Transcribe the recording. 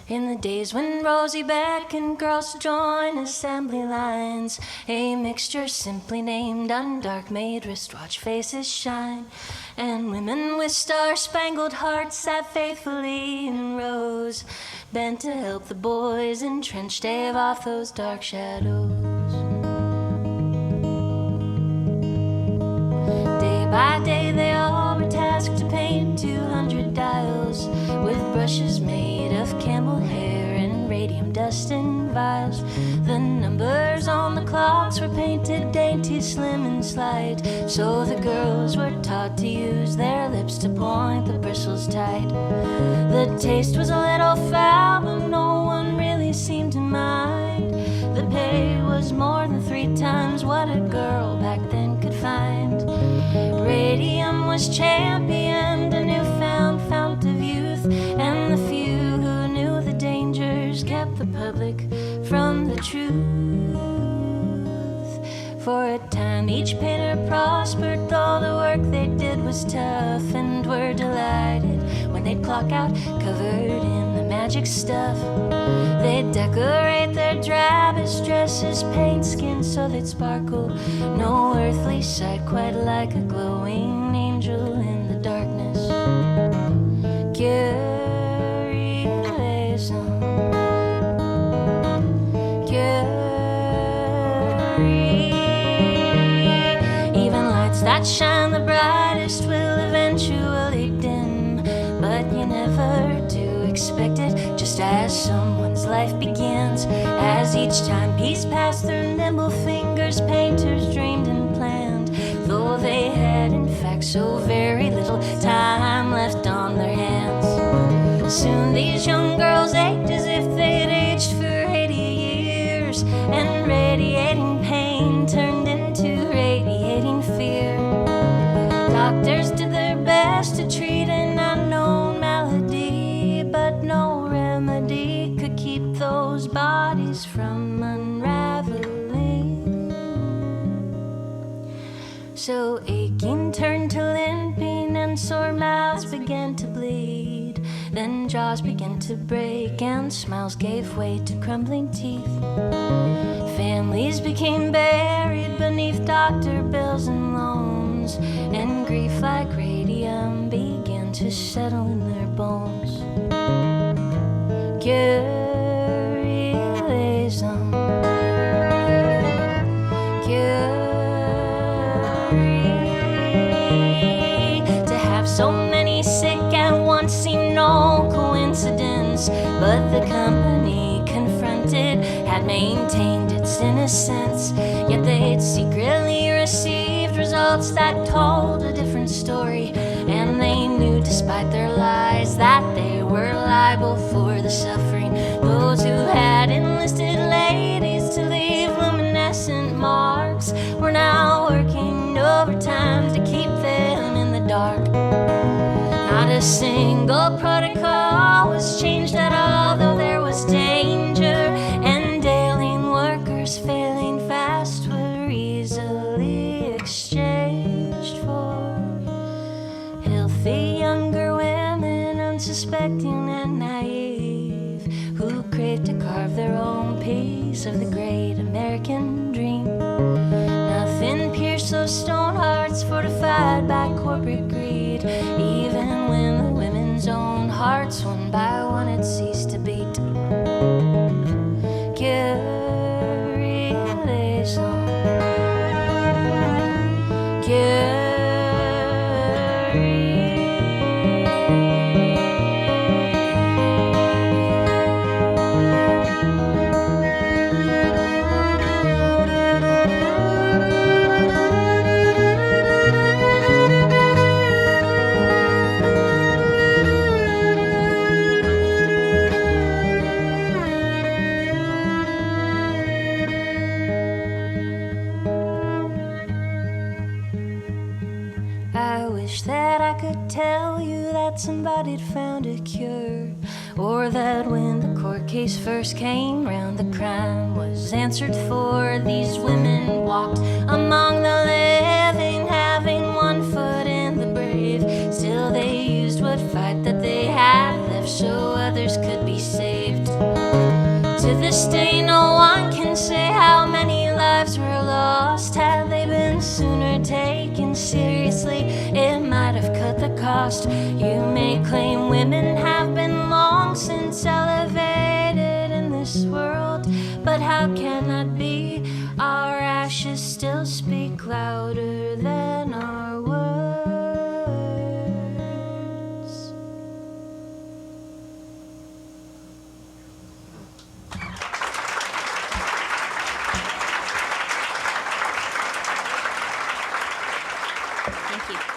In the days when Rosie beckoned girls to join assembly lines, a mixture simply named undark made wristwatch faces shine, and women with star-spangled hearts sat faithfully in rows, bent to help the boys entrenched stave off those dark shadows. Day by day they all were tasked to paint 200 dials with brushes made of camel hair and radium dust in vials. The numbers on the clocks were painted dainty, slim and slight, so the girls were taught to use their lips to point the bristles tight. The taste was a little foul, but no one really seemed to mind. The pay was more than 3 times what a girl back then could find. Radium was championed, a newfound fount of youth, and the few who knew the dangers kept the public from the truth. For a time each painter prospered, though the work they did was tough, and were delighted when they'd clock out covered in the magic stuff. They'd decorate their drabbest dresses, paint skin so they'd sparkle, no earthly sight quite like a glowing angel in the darkness. Curie Elieson, Curie. Even lights that shine the brightest will eventually dim, but you never do expect it just as someone's life begins. As each timepiece passed through nimble fingers, painters dreamed and planned, though they had in fact so very little time left on their hands. Soon these young girls ached as if they'd aged for 80 years, and radiating pain turned into radiating fear. Doctors did their best to treat an unknown malady, but no remedy could keep those bodies from unraveling. So aching turned to limping, and sore mouths began to bleed. Then jaws began to break, and smiles gave way to crumbling teeth. Families became buried beneath doctor bills and loans, and grief like radium began to settle in their bones. Curie Elieson, Curie. To have so many sick at once seemed no coincidence, but the company confronted had maintained its innocence. Yet they'd secretly received results that told a different story, and they knew despite their lies that they were liable for the suffering. Those who had enlisted ladies to leave luminescent marks were now working overtime to keep them in the dark. Not a single protocol was changed at all, though there was danger, and ailing workers failing fast were easily exchanged for healthy younger women, unsuspecting and naive, who craved to carve their own piece of the great American dream. Nothing pierced those stone hearts fortified by corporate greed, even when the women's own hearts one by one had ceased to beat. Curie Elieson, Curie. I wish that I could tell you that somebody'd found a cure, or that when the court case first came round, the crime was answered for. These women walked among the living, having one foot in the grave. Still they used what fight that they had left so others could be saved. To this day, no one can say how many lives were lost. Had they been sooner taken seriously, it might have cut the cost. You may claim women have been long since elevated in this world, but how can that be? Our ashes still speak louder than our words. Thank you.